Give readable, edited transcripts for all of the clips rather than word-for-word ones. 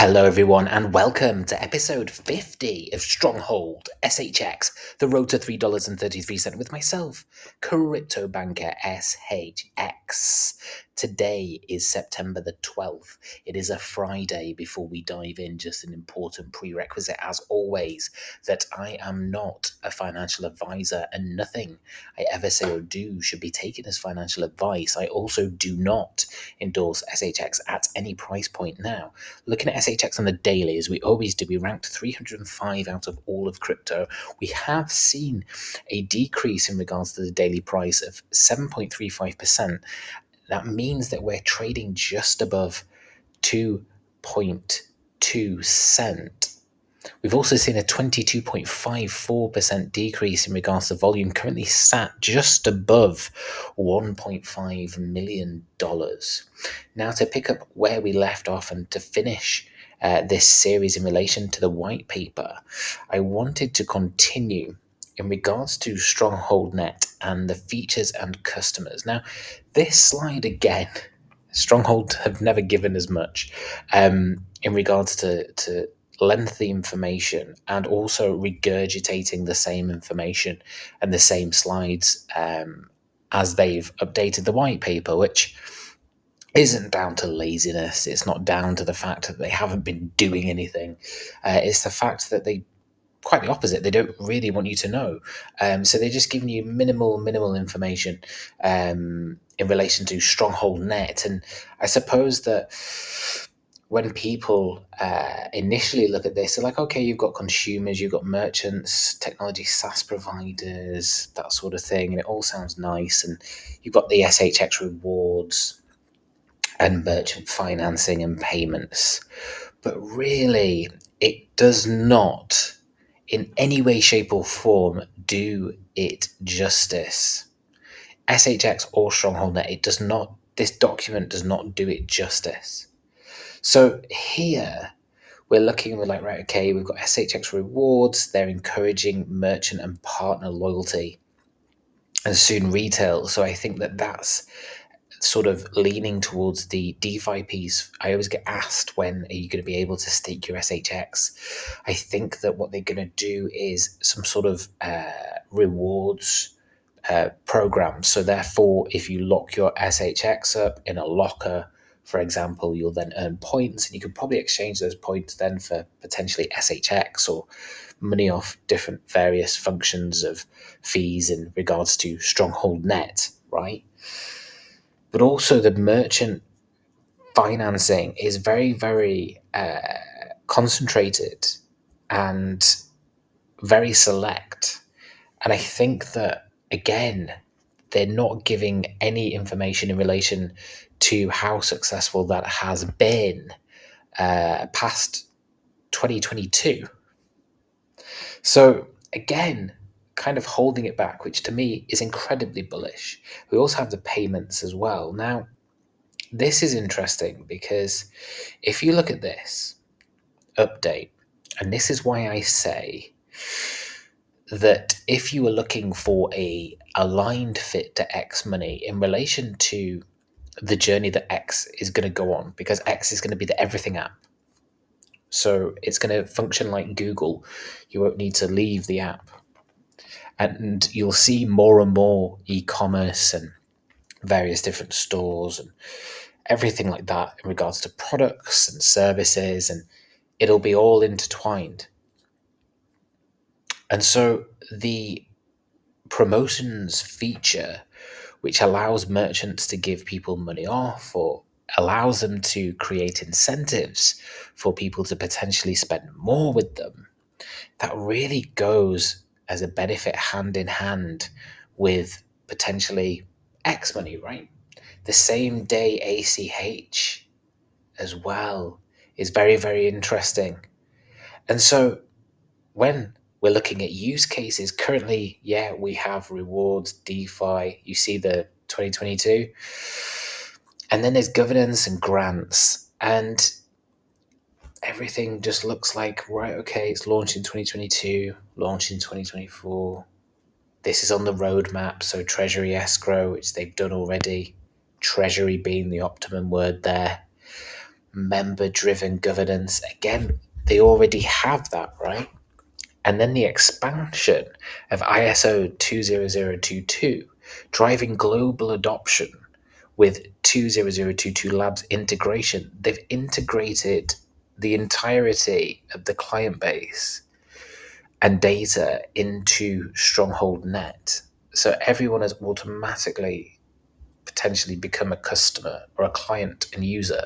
Hello, everyone, and welcome to episode 50 of Stronghold SHX, the road to $3.33 with myself, CryptoBanker SHX. Today is September the 12th. It is a Friday. Before we dive in, just an important prerequisite, as always, that I am not a financial advisor and nothing I ever say or do should be taken as financial advice. I also do not endorse SHX at any price point now. Looking at SHX on the daily, as we always do, we ranked 305 out of all of crypto. We have seen a decrease in regards to the daily price of 7.35%. That means that we're trading just above 2.2 cent. We've also seen a 22.54% decrease in regards to volume, currently sat just above $1.5 million. Now, to pick up where we left off and to finish this series in relation to the white paper, I wanted to continue in regards to Stronghold Net and the features and customers. Now, this slide again, Stronghold have never given as much in regards to lengthy information and also regurgitating the same information and the same slides as they've updated the white paper, which isn't down to laziness. It's not down to the fact that they haven't been doing anything. It's the fact that they, quite the opposite, they don't really want you to know. So they're just giving you minimal information in relation to Stronghold Net. And I suppose that when people initially look at this, they're like, okay, you've got consumers, you've got merchants, technology SaaS providers, that sort of thing, and it all sounds nice. And you've got the SHX rewards and merchant financing and payments. But really, it does not, in any way, shape, or form, do it justice. SHX or StrongholdNet, it does not. This document does not do it justice. So here we're like, right, okay, we've got SHX rewards. They're encouraging merchant and partner loyalty, and soon retail. So I think that that's sort of leaning towards the DeFi piece. I always get asked, when are you going to be able to stake your SHX? I think that what they're going to do is some sort of rewards program. So therefore, if you lock your SHX up in a locker, for example, you'll then earn points, and you could probably exchange those points then for potentially SHX or money off different various functions of fees in regards to Stronghold Net, right? But also the merchant financing is very concentrated and very select. And I think that, again, they're not giving any information in relation to how successful that has been past 2022. So again, kind of holding it back, which to me is incredibly bullish. We also have the payments as well. Now, this is interesting because if you look at this update, and this is why I say that if you were looking for a aligned fit to X money in relation to the journey that X is going to go on, because X is going to be the everything app. So it's going to function like Google. You won't need to leave the app. And you'll see more and more e-commerce and various different stores and everything like that in regards to products and services, and it'll be all intertwined. And so the promotions feature, which allows merchants to give people money off or allows them to create incentives for people to potentially spend more with them, that really goes as a benefit hand in hand with potentially X money, right? The same day ACH as well is very interesting. And so when we're looking at use cases currently, yeah, we have rewards, DeFi, you see the 2022, and then there's governance and grants, and everything just looks like, right, okay, it's launched in 2022, launched in 2024. This is on the roadmap, so treasury escrow, which they've done already, treasury being the optimum word there. member-driven governance. Again, they already have that, right? And then the expansion of ISO 20022, driving global adoption with 20022 Labs integration. They've integrated the entirety of the client base and data into Stronghold Net. So everyone has automatically potentially become a customer or a client and user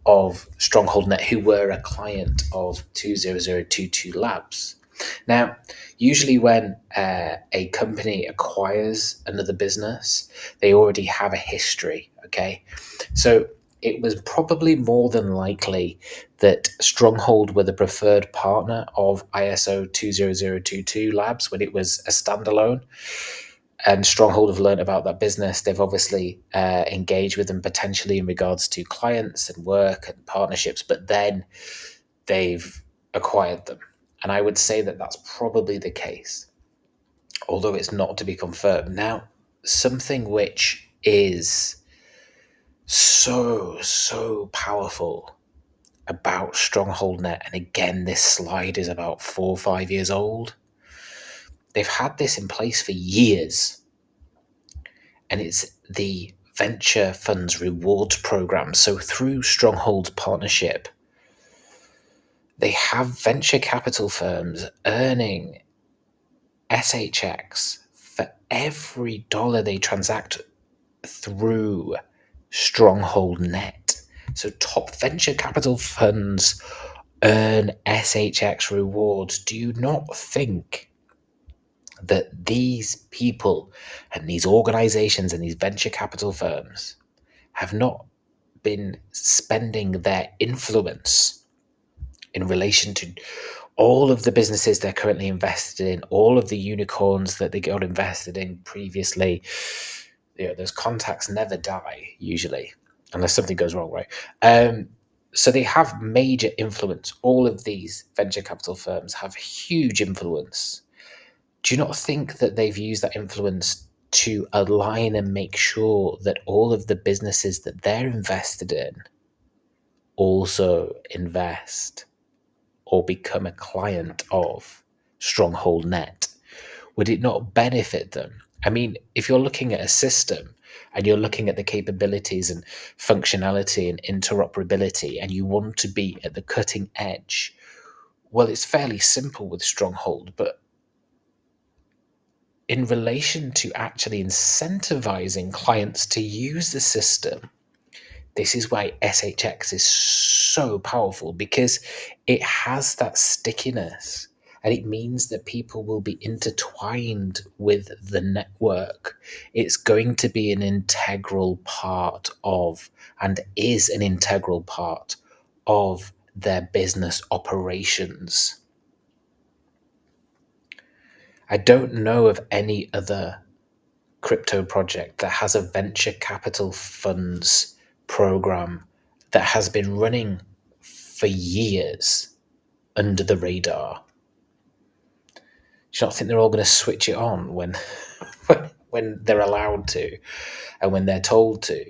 of Stronghold Net who were a client of 20022 Labs. Now, usually when a company acquires another business, they already have a history, okay? So it was probably more than likely that Stronghold were the preferred partner of ISO 20022 Labs when it was a standalone. And Stronghold have learned about that business. They've obviously engaged with them potentially in regards to clients and work and partnerships, but then they've acquired them. And I would say that that's probably the case, although it's not to be confirmed. Now, something which is so powerful about Stronghold Net, and again, this slide is about 4 or 5 years old. They've had this in place for years, and it's the venture funds rewards program. So through Stronghold's partnership, they have venture capital firms earning SHX for every dollar they transact through Stronghold Net. So top venture capital funds earn SHX rewards. Do you not think that these people and these organizations and these venture capital firms have not been spending their influence in relation to all of the businesses they're currently invested in, all of the unicorns that they got invested in previously? You know, those contacts never die usually, unless something goes wrong, right? So they have major influence. All of these venture capital firms have huge influence. Do you not think that they've used that influence to align and make sure that all of the businesses that they're invested in also invest or become a client of Stronghold Net? Would it not benefit them? I mean, if you're looking at a system and you're looking at the capabilities and functionality and interoperability, and you want to be at the cutting edge, well, it's fairly simple with Stronghold, but in relation to actually incentivizing clients to use the system, this is why SHX is so powerful, because it has that stickiness, and it means that people will be intertwined with the network. It's going to be an integral part of, and is an integral part of, their business operations. I don't know of any other crypto project that has a venture capital funds program that has been running for years under the radar. Do you not think they're all going to switch it on when when they're allowed to and when they're told to?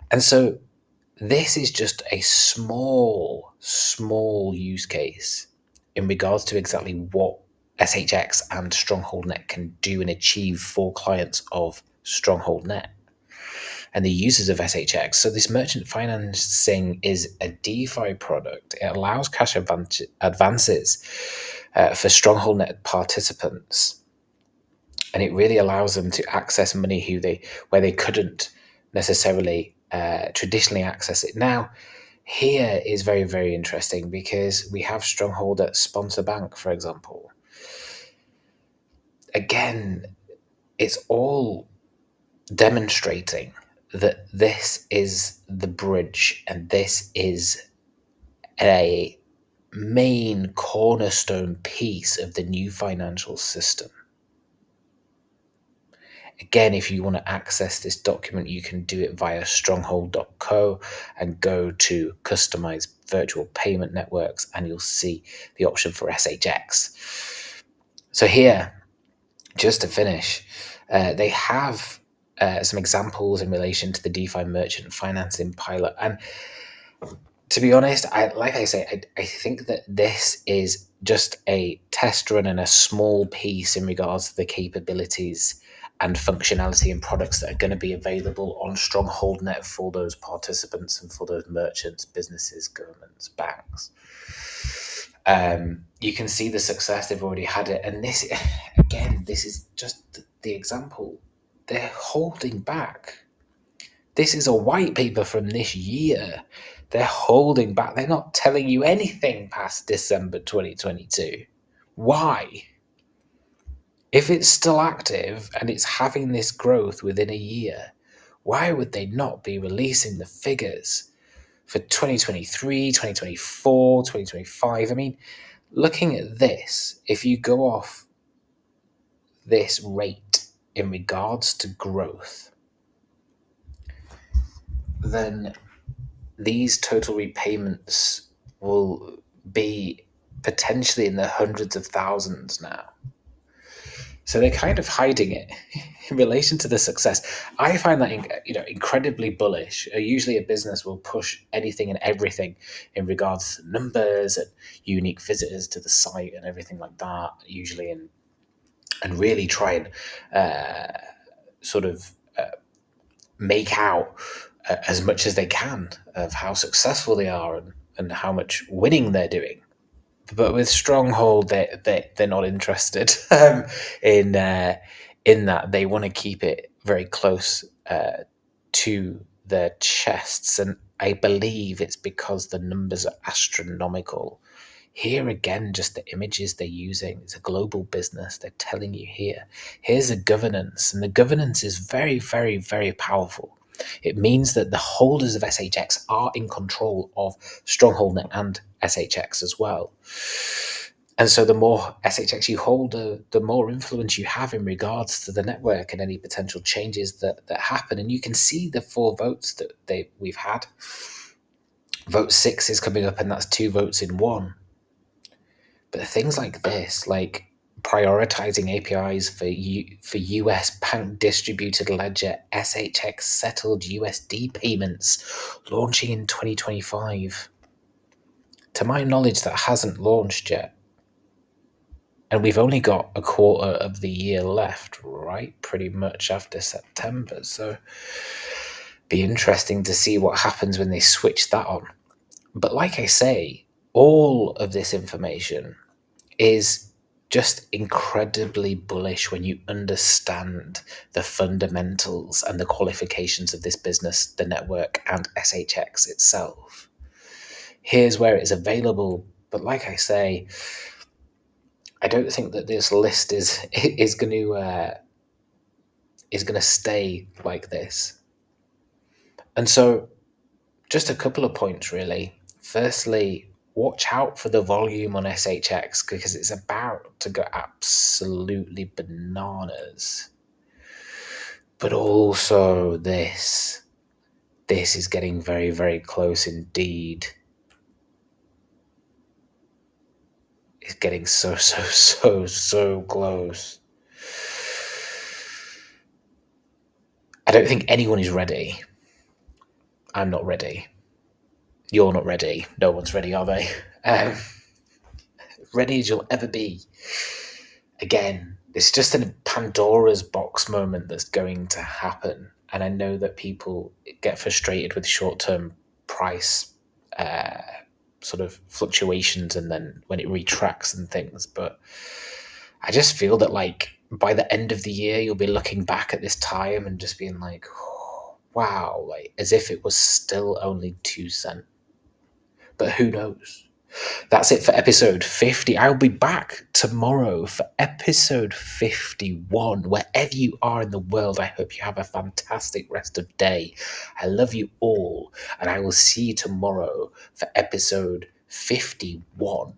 And so this is just a small use case in regards to exactly what SHX and Stronghold Net can do and achieve for clients of Stronghold Net and the users of SHX. So this merchant financing is a DeFi product. It allows cash advances for Stronghold Net participants, and it really allows them to access money where they couldn't necessarily traditionally access it. Now, here is very, very interesting, because we have Stronghold at Sponsor Bank, for example. Again, it's all demonstrating that this is the bridge, and this is a main cornerstone piece of the new financial system. Again, if you want to access this document, you can do it via stronghold.co and go to customize virtual payment networks, and you'll see the option for SHX. So here, just to finish, they have some examples in relation to the DeFi merchant financing pilot. And to be honest, I think that this is just a test run and a small piece in regards to the capabilities and functionality and products that are going to be available on StrongholdNet for those participants and for those merchants, businesses, governments, banks. You can see the success they've already had it, and this again, this is just the example. They're holding back. This is a white paper from this year. They're holding back. They're not telling you anything past December 2022. Why? If it's still active and it's having this growth within a year, why would they not be releasing the figures for 2023, 2024, 2025? I mean, looking at this, if you go off this rate in regards to growth, then these total repayments will be potentially in the hundreds of thousands now. So they're kind of hiding it in relation to the success. I find that incredibly bullish. Usually, a business will push anything and everything in regards to numbers and unique visitors to the site and everything like that. Usually, and really try and sort of make out as much as they can of how successful they are and how much winning they're doing. But with Stronghold, they're not interested in that. They want to keep it very close to their chests, and I believe it's because the numbers are astronomical. Here again, just the images they're using. It's a global business. They're telling you here's a governance, and the governance is very, very, very powerful. It means that the holders of SHX are in control of StrongholdNet and SHX as well. And so the more SHX you hold, the more influence you have in regards to the network and any potential changes that happen. And you can see the 4 votes that we've had. Vote 6 is coming up, and that's 2 votes in 1. But things like this, like prioritizing APIs for US bank distributed ledger SHX settled USD payments launching in 2025. To my knowledge, that hasn't launched yet. And we've only got a quarter of the year left, right? Pretty much after September. So be interesting to see what happens when they switch that on. But like I say, all of this information is just incredibly bullish when you understand the fundamentals and the qualifications of this business, the network, and SHX itself. Here's where it's available. But like I say, I don't think that this list is going to stay like this. And so, just a couple of points really. Firstly, watch out for the volume on SHX because it's about to go absolutely bananas. But also this is getting very, very close indeed. It's getting so close. I don't think anyone is ready. I'm not ready. You're not ready. No one's ready, are they? Ready as you'll ever be. Again, it's just a Pandora's box moment that's going to happen. And I know that people get frustrated with short-term price sort of fluctuations and then when it retracts and things. But I just feel that like by the end of the year, you'll be looking back at this time and just being like, oh, wow, like as if it was still only 2 cents. But who knows? That's it for episode 50. I'll be back tomorrow for episode 51. Wherever you are in the world, I hope you have a fantastic rest of day. I love you all, and I will see you tomorrow for episode 51.